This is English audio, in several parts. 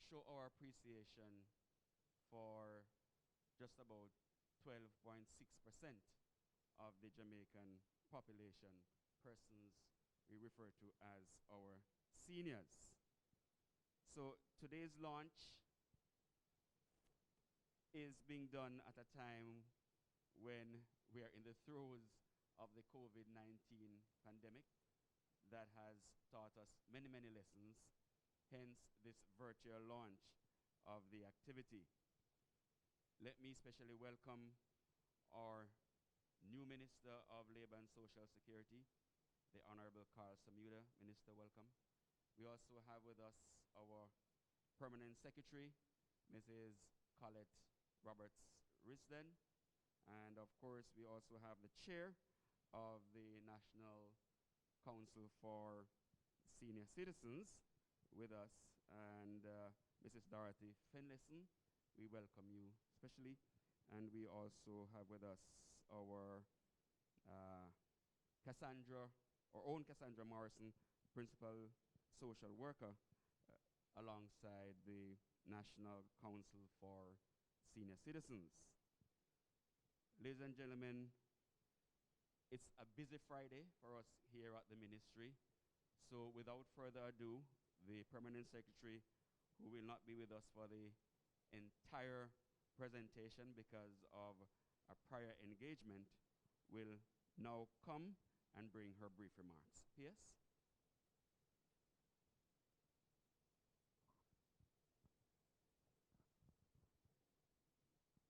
show our appreciation for just about 12.6% of the Jamaican population, persons we refer to as our seniors. So today's launch is being done at a time when we are in the throes of the COVID-19 pandemic that has taught us many, many lessons, hence this virtual launch of the activity. Let me especially welcome our new Minister of Labor and Social Security, the Honorable Carl Samuda. Minister, welcome. We also have with us our Permanent Secretary, Mrs. Colette Roberts Risden. And of course, we also have the Chair of the National Council for Senior Citizens with us, and Mrs. Dorothy Finlayson. We welcome you especially. And we also have with us our Cassandra, our own Cassandra Morrison, Principal Social Worker, alongside the National Council for Senior Citizens. Ladies and gentlemen, it's a busy Friday for us here at the ministry. So without further ado, the Permanent Secretary, who will not be with us for the entire presentation because of a prior engagement, will now come and bring her brief remarks. P.S.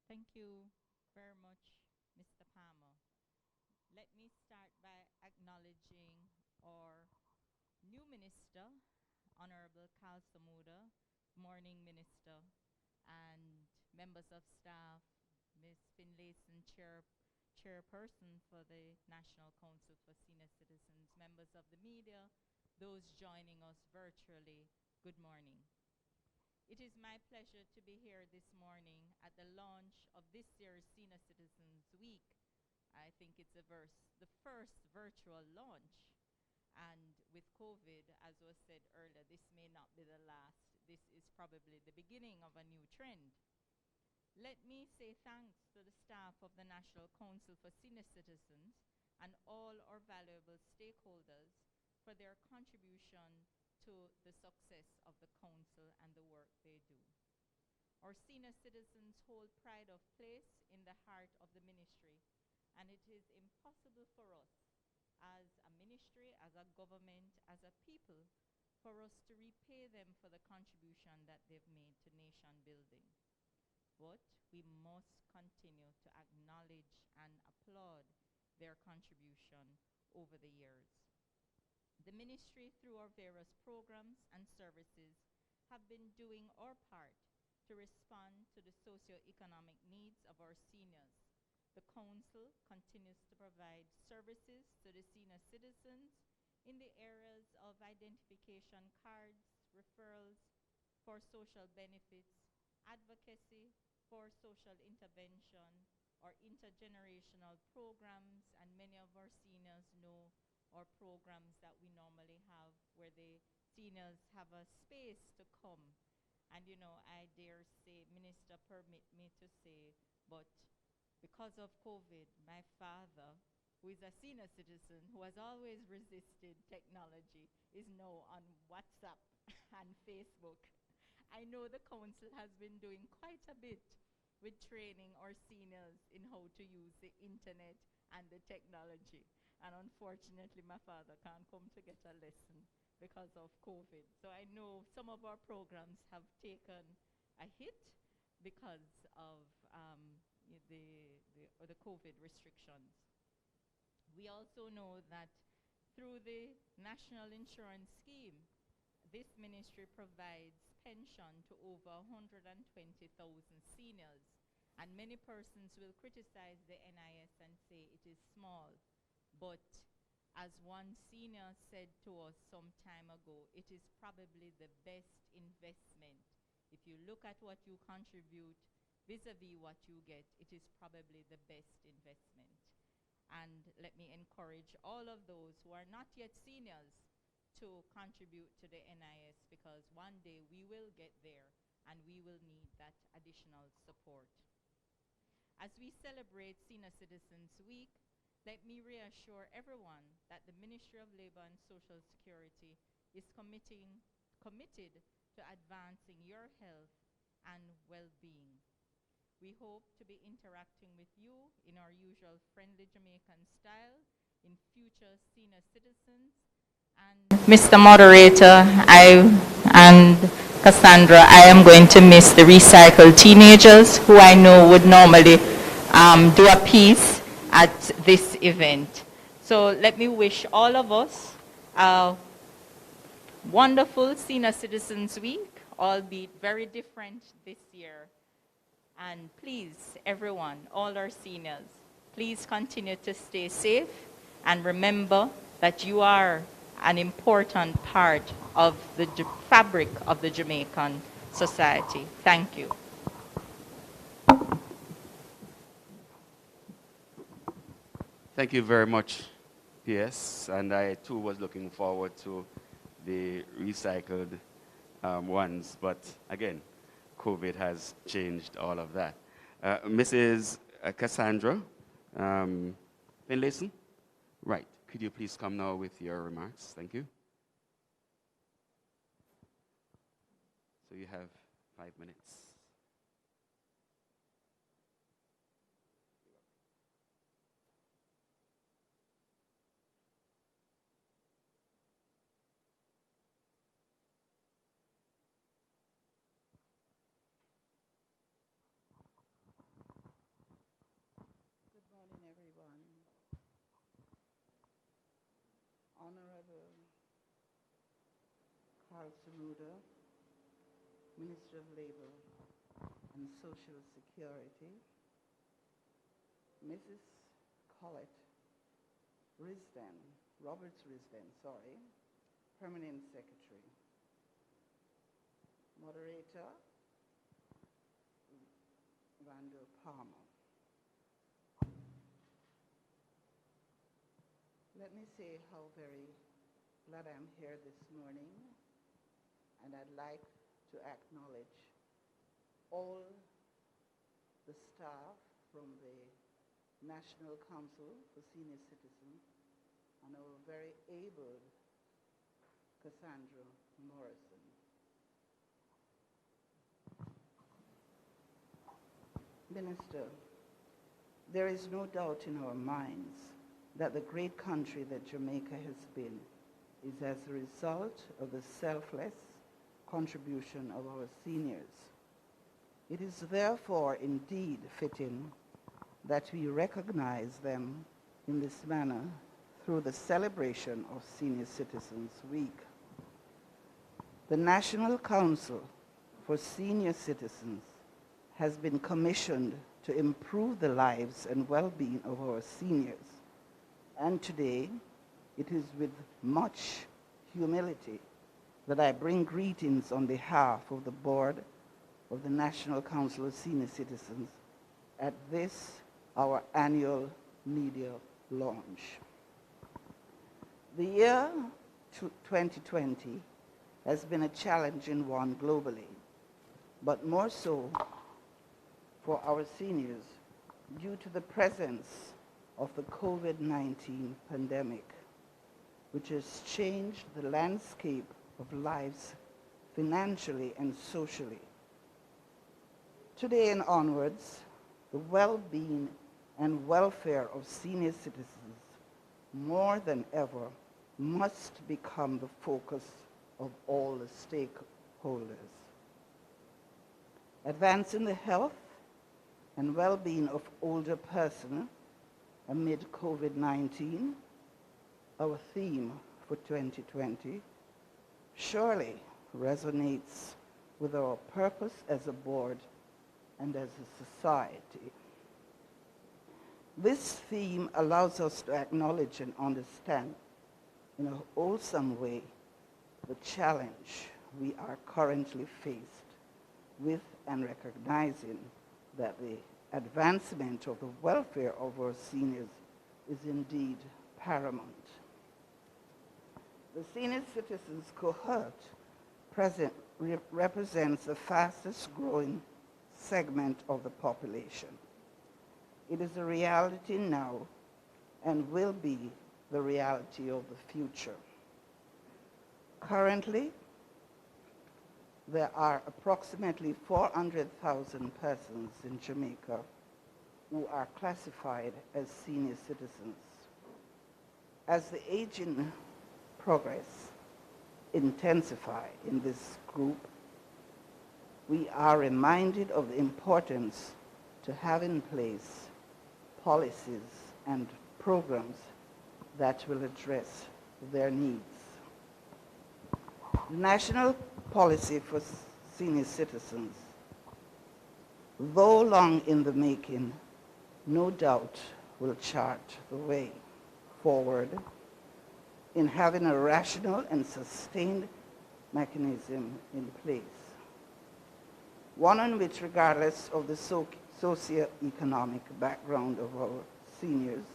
Thank you very much, Mr. Palmer. Let me start by acknowledging our new minister, Honorable Carl Samuda, morning minister, and members of staff, Ms. Finlayson, chairperson for the National Council for Senior Citizens, members of the media, those joining us virtually, good morning. It is my pleasure to be here this morning at the launch of this year's Senior Citizens Week. I think it's the first virtual launch. And with COVID, as was said earlier, this may not be the last. This is probably the beginning of a new trend. Let me say thanks to the staff of the National Council for Senior Citizens and all our valuable stakeholders for their contribution to the success of the council and the work they do. Our senior citizens hold pride of place in the heart of the ministry, and it is impossible for us as a ministry, as a government, as a people, for us to repay them for the contribution that they've made to nation building. But we must continue to acknowledge and applaud their contribution over the years. The ministry, through our various programs and services, have been doing our part to respond to the socio-economic needs of our seniors. The council continues to provide services to the senior citizens in the areas of identification cards, referrals for social benefits, advocacy for social intervention, or intergenerational programs, and many of our seniors know our programs that we normally have where the seniors have a space to come. And you know, I dare say, Minister, permit me to say, but because of COVID, my father, who is a senior citizen, who has always resisted technology, is now on WhatsApp and Facebook. I know the council has been doing quite a bit with training our seniors in how to use the internet and the technology. And unfortunately, my father can't come to get a lesson because of COVID. So I know some of our programs have taken a hit because of the COVID restrictions. We also know that through the National Insurance Scheme, this ministry provides pension to over 120,000 seniors. And many persons will criticize the NIS and say it is small. But as one senior said to us some time ago, it is probably the best investment. If you look at what you contribute vis-a-vis what you get, it is probably the best investment. And let me encourage all of those who are not yet seniors to contribute to the NIS, because one day we will get there and we will need that additional support. As we celebrate Senior Citizens Week, let me reassure everyone that the Ministry of Labor and Social Security is committed to advancing your health and well-being. We hope to be interacting with you in our usual friendly Jamaican style in future Senior Citizens. And Mr. Moderator, and Cassandra, I am going to miss the recycled teenagers who I know would normally do a piece at this event. So let me wish all of us a wonderful Senior Citizens Week, albeit very different this year. And please, everyone, all our seniors, please continue to stay safe and remember that you are an important part of the fabric of the Jamaican society. Thank you. Thank you very much, PS. And I too was looking forward to the recycled ones, but again, COVID has changed all of that. Mrs. Cassandra Finlayson, right. Could you please come now with your remarks? Thank you. So you have 5 minutes. Honorable Carl Samuda, Minister of Labor and Social Security, Mrs. Colette Risden, Roberts Risden, Permanent Secretary, Moderator Randall Palmer. Let me say how very glad I'm here this morning, and I'd like to acknowledge all the staff from the National Council for Senior Citizens and our very able Cassandra Morrison. Minister, there is no doubt in our minds that the great country that Jamaica has been is as a result of the selfless contribution of our seniors. It is therefore indeed fitting that we recognize them in this manner through the celebration of Senior Citizens Week. The National Council for Senior Citizens has been commissioned to improve the lives and well-being of our seniors. And today, it is with much humility that I bring greetings on behalf of the board of the National Council of Senior Citizens at this, our annual media launch. The year 2020 has been a challenging one globally, but more so for our seniors due to the presence of the COVID-19 pandemic, which has changed the landscape of lives financially and socially. Today and onwards, the well-being and welfare of senior citizens, more than ever, must become the focus of all the stakeholders. Advancing the health and well-being of older persons amid COVID-19, our theme for 2020, surely resonates with our purpose as a board and as a society. This theme allows us to acknowledge and understand in a wholesome way the challenge we are currently faced with, and recognizing that the advancement of the welfare of our seniors is indeed paramount. The senior citizens cohort represents the fastest growing segment of the population. It is a reality now and will be the reality of the future. Currently, there are approximately 400,000 persons in Jamaica who are classified as senior citizens. As the aging progress intensify in this group, we are reminded of the importance to have in place policies and programs that will address their needs. The National Policy for Senior Citizens, though long in the making, no doubt will chart the way forward in having a rational and sustained mechanism in place. One in which, regardless of the socio-economic background of our seniors,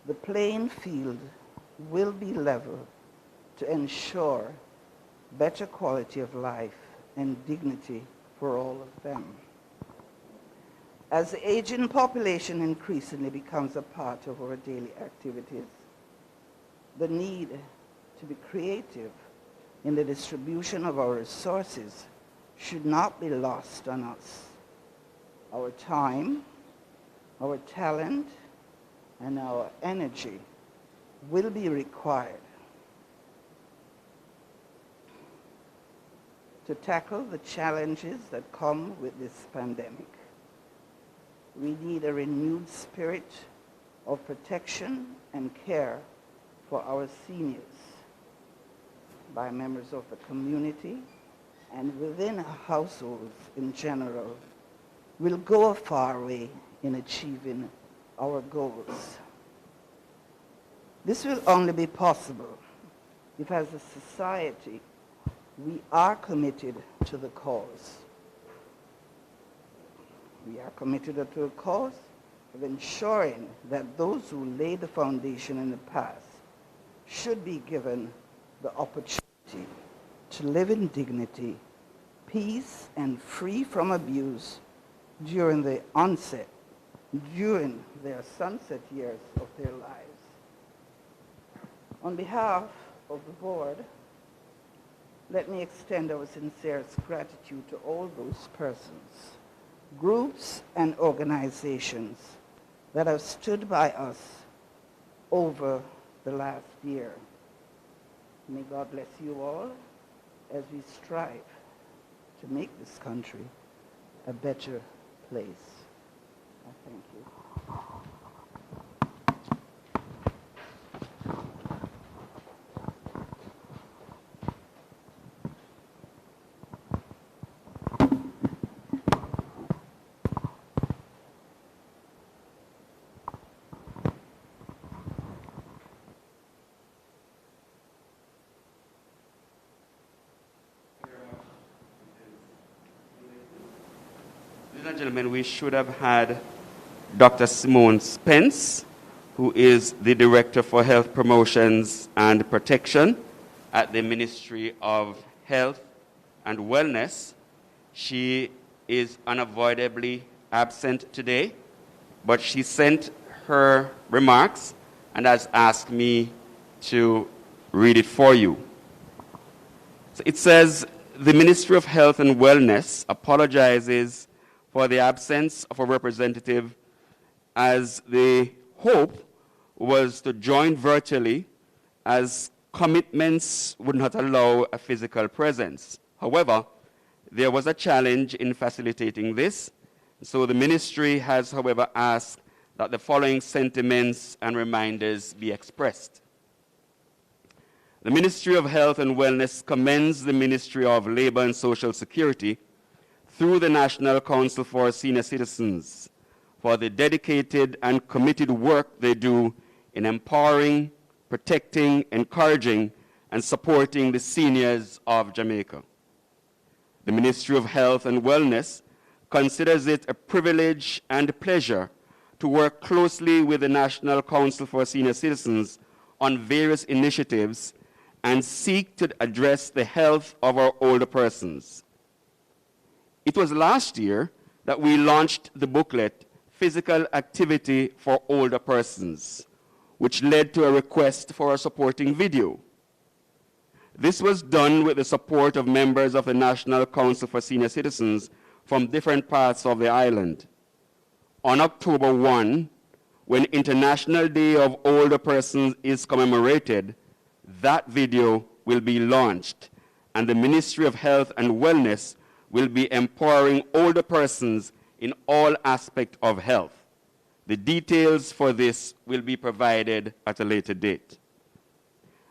the playing field will be level to ensure better quality of life and dignity for all of them. As the aging population increasingly becomes a part of our daily activities, the need to be creative in the distribution of our resources should not be lost on us. Our time, our talent, and our energy will be required to tackle the challenges that come with this pandemic. We need a renewed spirit of protection and care for our seniors by members of the community and within households in general will go a far way in achieving our goals. This will only be possible if, as a society, we are committed to the cause. We are committed to the cause of ensuring that those who laid the foundation in the past should be given the opportunity to live in dignity, peace, and free from abuse during their sunset years of their lives. On behalf of the board, let me extend our sincerest gratitude to all those persons, groups, and organizations that have stood by us over the last year. May God bless you all as we strive to make this country a better place. I thank you. Ladies and gentlemen, we should have had Dr. Simone Spence, who is the Director for Health Promotions and Protection at the Ministry of Health and Wellness. She is unavoidably absent today, but she sent her remarks and has asked me to read it for you. So it says, the Ministry of Health and Wellness apologizes for the absence of a representative, as the hope was to join virtually, as commitments would not allow a physical presence. However, there was a challenge in facilitating this, so the ministry has, however, asked that the following sentiments and reminders be expressed. The Ministry of Health and Wellness commends the Ministry of Labor and Social Security through the National Council for Senior Citizens for the dedicated and committed work they do in empowering, protecting, encouraging, and supporting the seniors of Jamaica. The Ministry of Health and Wellness considers it a privilege and pleasure to work closely with the National Council for Senior Citizens on various initiatives and seek to address the health of our older persons. It was last year that we launched the booklet, Physical Activity for Older Persons, which led to a request for a supporting video. This was done with the support of members of the National Council for Senior Citizens from different parts of the island. On October 1, when International Day of Older Persons is commemorated, that video will be launched, and the Ministry of Health and Wellness will be empowering older persons in all aspects of health. The details for this will be provided at a later date.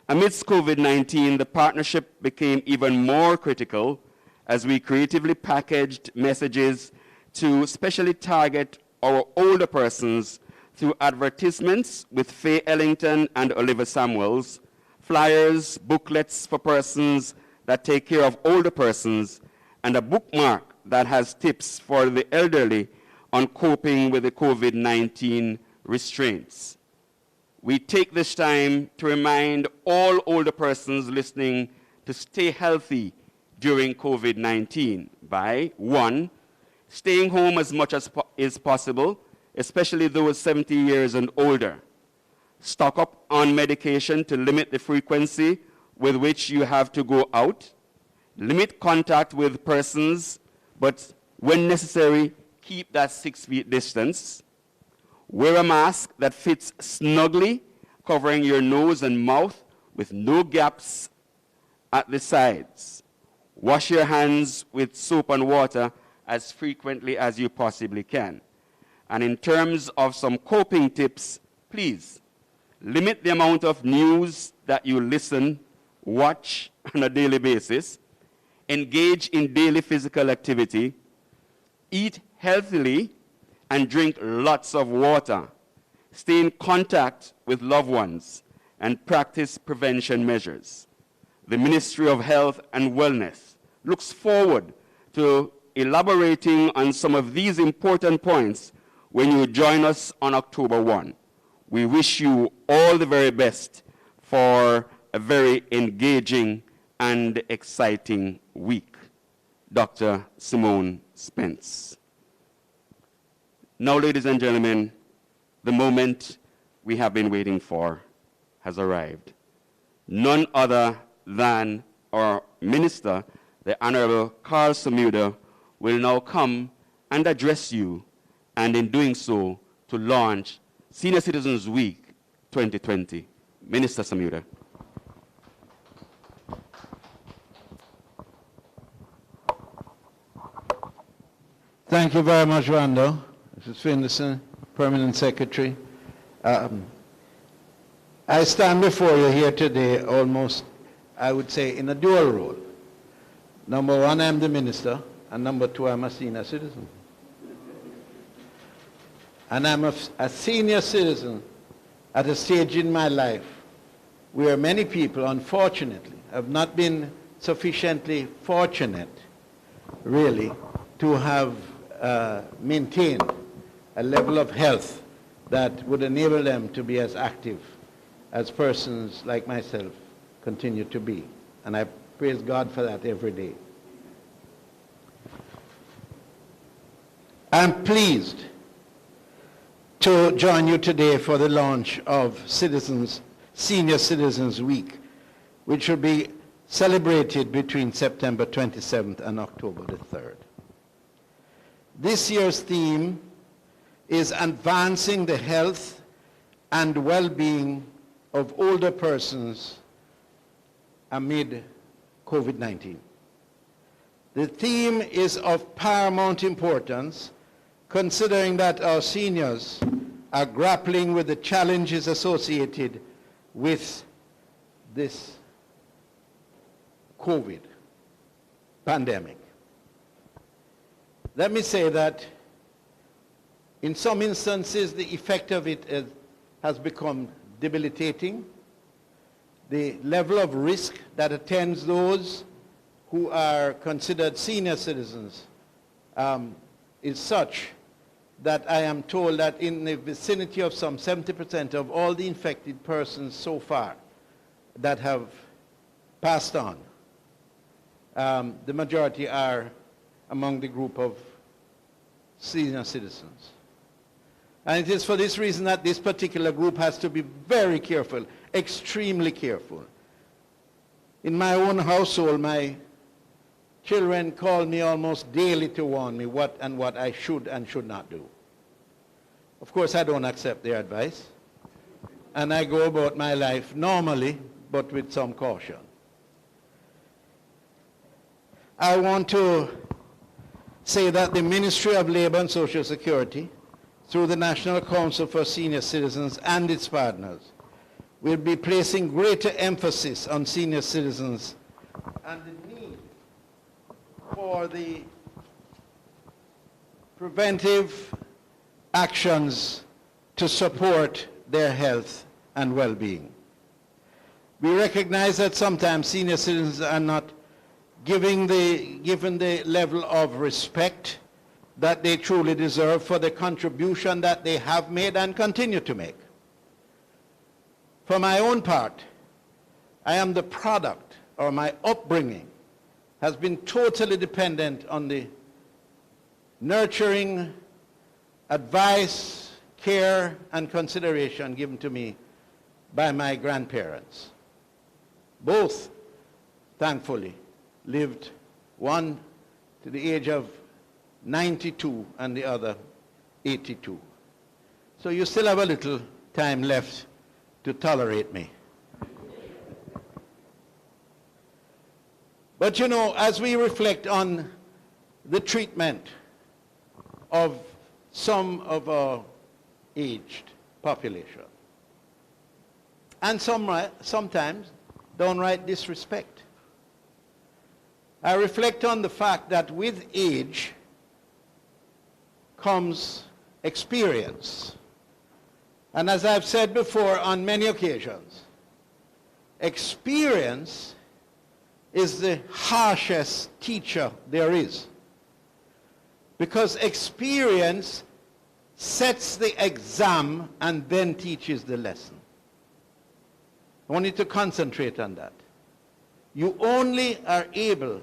Amidst COVID-19, the partnership became even more critical as we creatively packaged messages to specially target our older persons through advertisements with Faye Ellington and Oliver Samuels, flyers, booklets for persons that take care of older persons, and a bookmark that has tips for the elderly on coping with the COVID-19 restraints. We take this time to remind all older persons listening to stay healthy during COVID-19 by, 1, staying home as much as is possible, especially those 70 years and older. Stock up on medication to limit the frequency with which you have to go out. Limit contact with persons, but when necessary, keep that 6 feet distance. Wear a mask that fits snugly, covering your nose and mouth with no gaps at the sides. Wash your hands with soap and water as frequently as you possibly can. And in terms of some coping tips, please limit the amount of news that you listen, watch on a daily basis. Engage in daily physical activity. Eat healthily and drink lots of water. Stay in contact with loved ones and practice prevention measures. The Ministry of Health and Wellness looks forward to elaborating on some of these important points when you join us on October 1. We wish you all the very best for a very engaging and exciting week. Dr. Simone Spence. Now, ladies and gentlemen, the moment we have been waiting for has arrived. None other than our minister, the Honorable Carl Samuda, will now come and address you, and in doing so, to launch Senior Citizens Week 2020. Minister Samuda. Thank you very much, Rando. Mrs. Finlayson, Permanent Secretary. I stand before you here today almost, I would say, in a dual role. Number one, I'm the minister, and number two, I'm a senior citizen. And I'm a senior citizen at a stage in my life where many people, unfortunately, have not been sufficiently fortunate, really, to have maintained a level of health that would enable them to be as active as persons like myself continue to be. And I praise God for that every day. I'm pleased to join you today for the launch of Senior Citizens Week, which will be celebrated between September 27th and October the 3rd. This year's theme is advancing the health and well-being of older persons amid COVID-19. The theme is of paramount importance, considering that our seniors are grappling with the challenges associated with this COVID pandemic. Let me say that in some instances, the effect of it has become debilitating. The level of risk that attends those who are considered senior citizens is such that I am told that in the vicinity of some 70% of all the infected persons so far that have passed on. The majority are among the group of senior citizens. And it is for this reason that this particular group has to be very careful, extremely careful. In my own household, my children call me almost daily to warn me what I should and should not do. Of course, I don't accept their advice. And I go about my life normally, but with some caution. I want to say that the Ministry of Labor and Social Security, through the National Council for Senior Citizens and its partners, will be placing greater emphasis on senior citizens and the need for the preventive actions to support their health and well-being. We recognize that sometimes senior citizens are not given the level of respect that they truly deserve for the contribution that they have made and continue to make. For my own part, I am the product, or my upbringing has been totally dependent on the nurturing, advice, care, and consideration given to me by my grandparents. Both, thankfully, lived, one to the age of 92 and the other 82. So you still have a little time left to tolerate me. But you know, as we reflect on the treatment of some of our aged population, and sometimes downright disrespect, I reflect on the fact that with age comes experience. And as I've said before on many occasions, experience is the harshest teacher there is. Because experience sets the exam and then teaches the lesson. I want you to concentrate on that. You only are able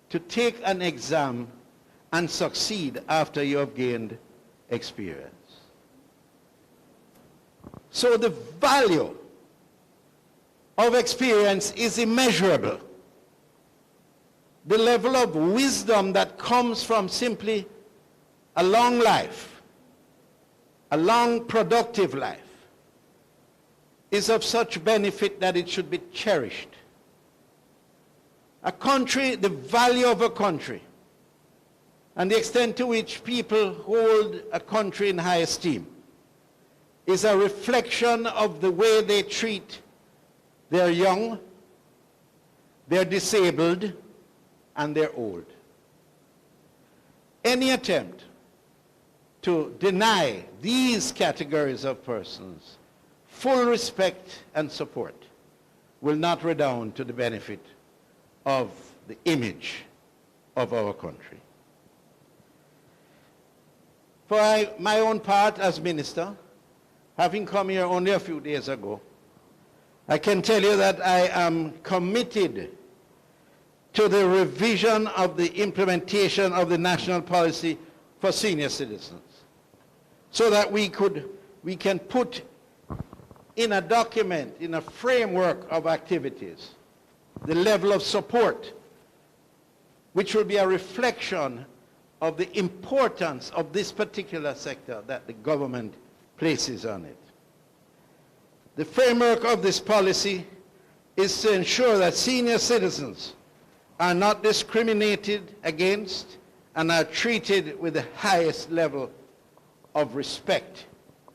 to take an exam and succeed after you have gained experience. So the value of experience is immeasurable. The level of wisdom that comes from simply a long life, a long productive life, is of such benefit that it should be cherished. A country, the value of a country, and the extent to which people hold a country in high esteem, is a reflection of the way they treat their young, their disabled, and their old. Any attempt to deny these categories of persons full respect and support will not redound to the benefit of the image of our country. For my own part as minister, having come here only a few days ago, I can tell you that I am committed to the revision of the implementation of the national policy for senior citizens, so that we can put in a document, in a framework of activities, the level of support, which will be a reflection of the importance of this particular sector that the government places on it. The framework of this policy is to ensure that senior citizens are not discriminated against and are treated with the highest level of respect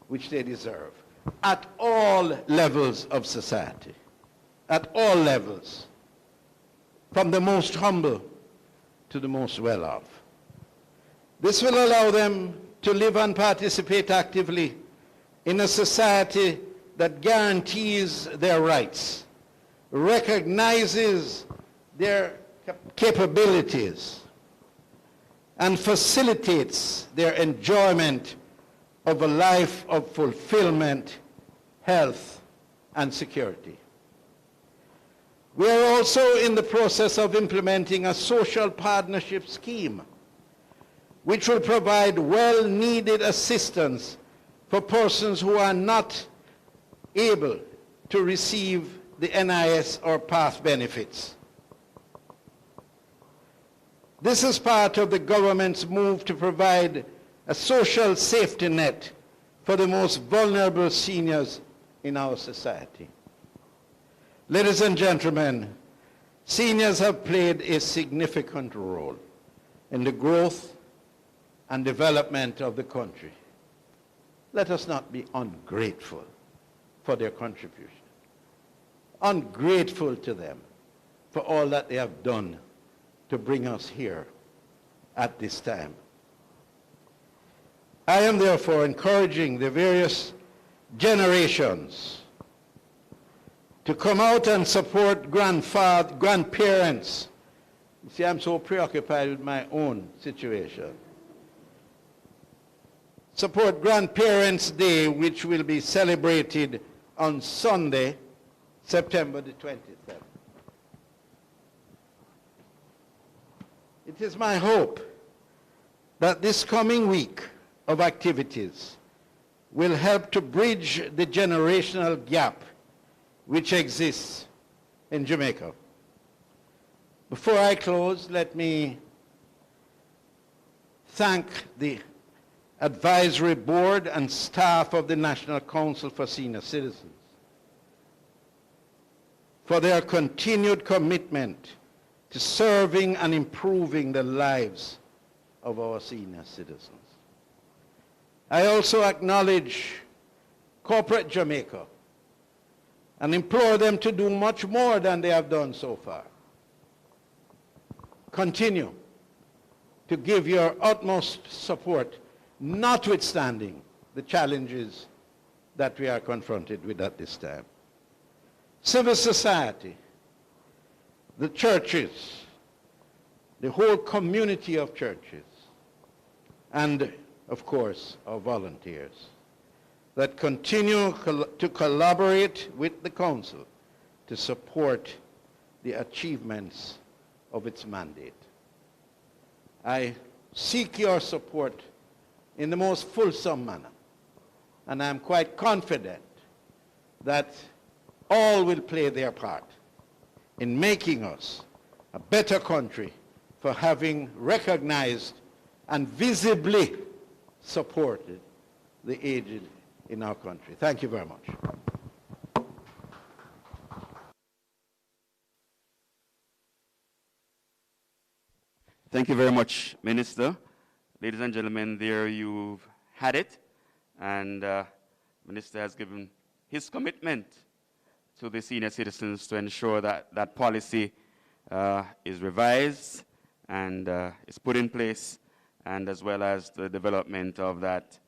which they deserve at all levels of society, at all levels, from the most humble to the most well-off. This will allow them to live and participate actively in a society that guarantees their rights, recognizes their capabilities, and facilitates their enjoyment of a life of fulfillment, health, and security. We are also in the process of implementing a social partnership scheme which will provide well-needed assistance for persons who are not able to receive the NIS or PATH benefits. This is part of the government's move to provide a social safety net for the most vulnerable seniors in our society. Ladies and gentlemen, seniors have played a significant role in the growth and development of the country. Let us not be ungrateful for their contribution. Ungrateful to them for all that they have done to bring us here at this time. I am therefore encouraging the various generations to come out and support grandparents. You see, I'm so preoccupied with my own situation. Support Grandparents' Day, which will be celebrated on Sunday, September the 27th. It is my hope that this coming week of activities will help to bridge the generational gap which exists in Jamaica. Before I close, let me thank the advisory board and staff of the National Council for Senior Citizens for their continued commitment to serving and improving the lives of our senior citizens. I also acknowledge corporate Jamaica and implore them to do much more than they have done so far. Continue to give your utmost support, notwithstanding the challenges that we are confronted with at this time. Civil society, the churches, the whole community of churches, and of course our volunteers that continue to collaborate with the Council to support the achievements of its mandate. I seek your support in the most fulsome manner, and I'm quite confident that all will play their part in making us a better country for having recognized and visibly supported the aged in our country. Thank you very much. Thank you very much, Minister. Ladies and gentlemen, there you've had it. And Minister has given his commitment to the senior citizens to ensure that that policy is revised and is put in place, and as well as the development of that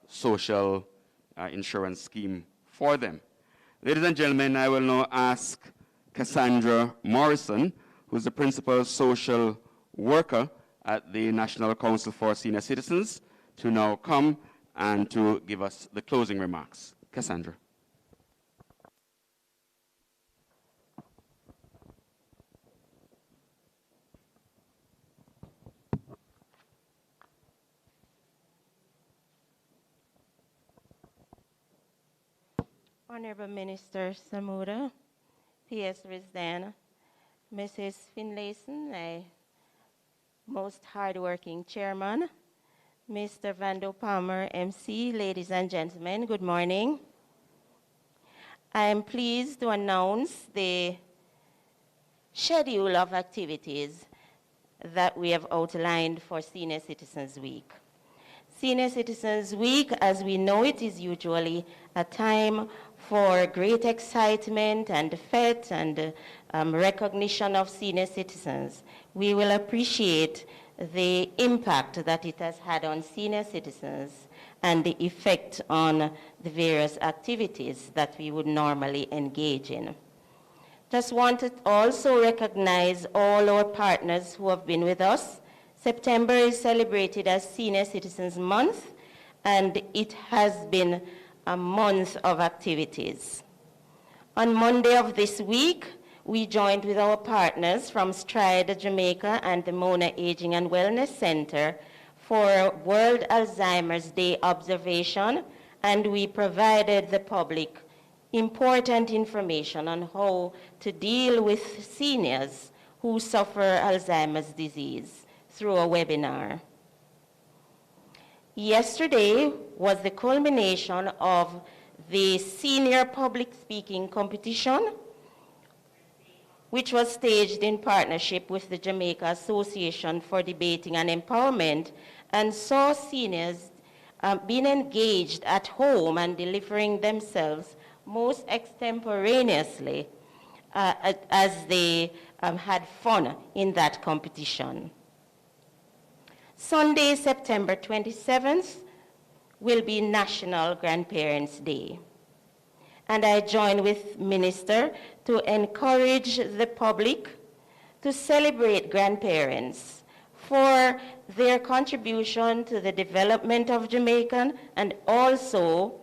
social insurance scheme for them. Ladies and gentlemen, I will now ask Cassandra Morrison, who's the Principal Social Worker at the National Council for Senior Citizens, to now come and to give us the closing remarks. Cassandra. Honorable Minister Samuda, P.S. Rizdan, Mrs. Finlayson, most hardworking chairman, Mr. Vando Palmer, MC, ladies and gentlemen, good morning. I am pleased to announce the schedule of activities that we have outlined for Senior Citizens Week. Senior Citizens Week, as we know it, is usually a time for great excitement and fete and recognition of senior citizens. We will appreciate the impact that it has had on senior citizens and the effect on the various activities that we would normally engage in. Just want to also recognize all our partners who have been with us. September is celebrated as Senior Citizens Month, and it has been a month of activities. On Monday of this week, we joined with our partners from Stride Jamaica and the Mona Aging and Wellness Center for World Alzheimer's Day observation, and we provided the public important information on how to deal with seniors who suffer Alzheimer's disease through a webinar. Yesterday was the culmination of the senior public speaking competition, which was staged in partnership with the Jamaica Association for Debating and Empowerment, and saw seniors being engaged at home and delivering themselves most extemporaneously as they had fun in that competition. Sunday, September 27th, will be National Grandparents' Day. And I join with Minister to encourage the public to celebrate grandparents for their contribution to the development of Jamaica and also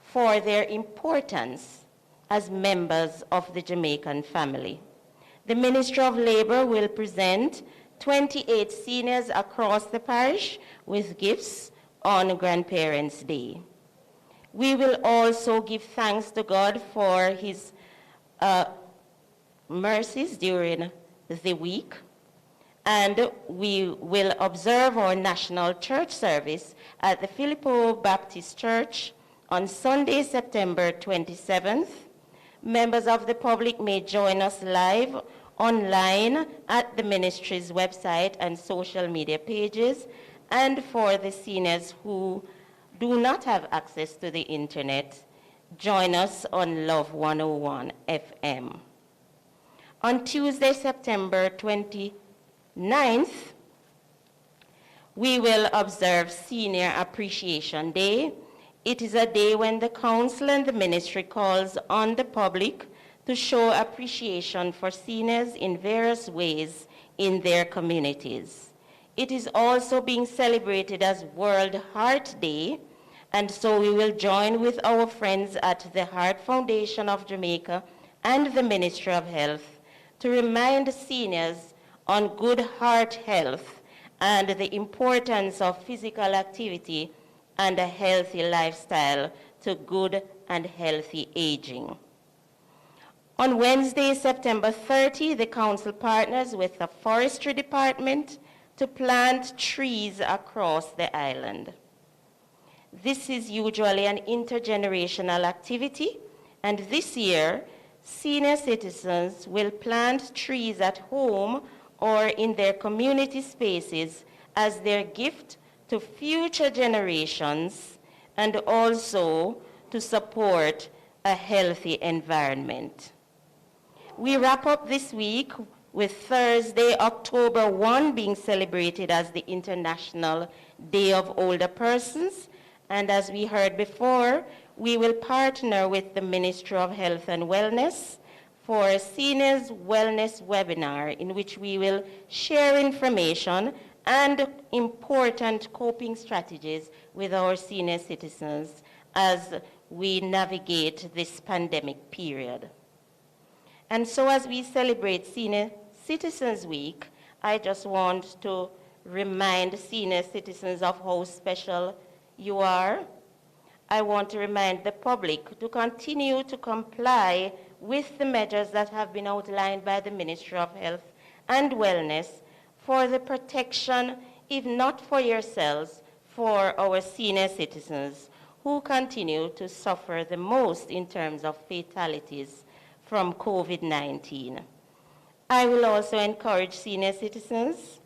for their importance as members of the Jamaican family. The Ministry of Labor will present 28 seniors across the parish with gifts on Grandparents' Day. We will also give thanks to God for his mercies during the week, and we will observe our national church service at the Filippo Baptist Church on Sunday, September 27th. Members of the public may join us live online at the ministry's website and social media pages, and for the seniors who do not have access to the internet, join us on Love 101 FM. On Tuesday, September 29th, we will observe Senior Appreciation Day. It is a day when the council and the ministry calls on the public to show appreciation for seniors in various ways in their communities. It is also being celebrated as World Heart Day, and so we will join with our friends at the Heart Foundation of Jamaica and the Ministry of Health to remind seniors on good heart health and the importance of physical activity and a healthy lifestyle to good and healthy aging. On Wednesday, September 30, the council partners with the forestry department to plant trees across the island. This is usually an intergenerational activity, and this year, senior citizens will plant trees at home or in their community spaces as their gift to future generations and also to support a healthy environment. We wrap up this week with Thursday, October 1 being celebrated as the International Day of Older Persons. And as we heard before, we will partner with the Ministry of Health and Wellness for a Seniors Wellness webinar in which we will share information and important coping strategies with our senior citizens as we navigate this pandemic period. And so as we celebrate Senior Citizens Week, I just want to remind senior citizens of how special you are. I want to remind the public to continue to comply with the measures that have been outlined by the Ministry of Health and Wellness for the protection, if not for yourselves, for our senior citizens who continue to suffer the most in terms of fatalities from COVID-19. I will also encourage senior citizens,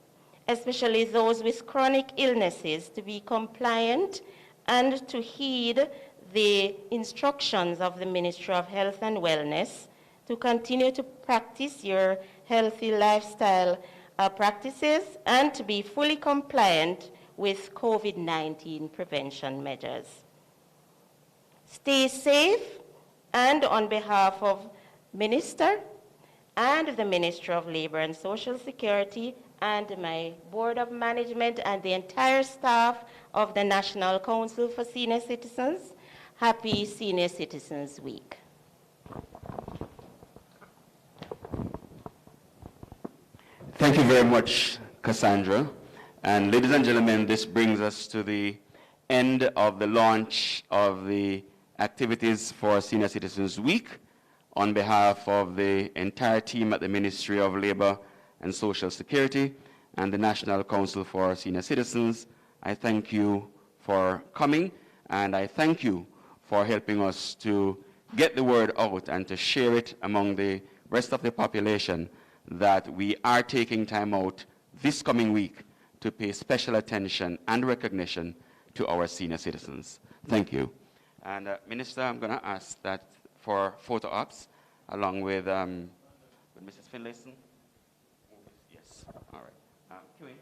especially those with chronic illnesses, to be compliant and to heed the instructions of the Ministry of Health and Wellness to continue to practice your healthy lifestyle practices and to be fully compliant with COVID-19 prevention measures. Stay safe, and on behalf of Minister and the Ministry of Labor and Social Security and my Board of Management and the entire staff of the National Council for Senior Citizens, happy Senior Citizens Week. very much, Cassandra. And ladies and gentlemen, this brings us to the end of the launch of the activities for Senior Citizens Week. On behalf of the entire team at the Ministry of Labor and Social Security and the National Council for Senior Citizens, I thank you for coming, and I thank you for helping us to get the word out and to share it among the rest of the population that we are taking time out this coming week to pay special attention and recognition to our senior citizens. Thank you. And Minister, I'm going to ask that for photo ops along with Mrs. Finlayson. Yes, all right. QA.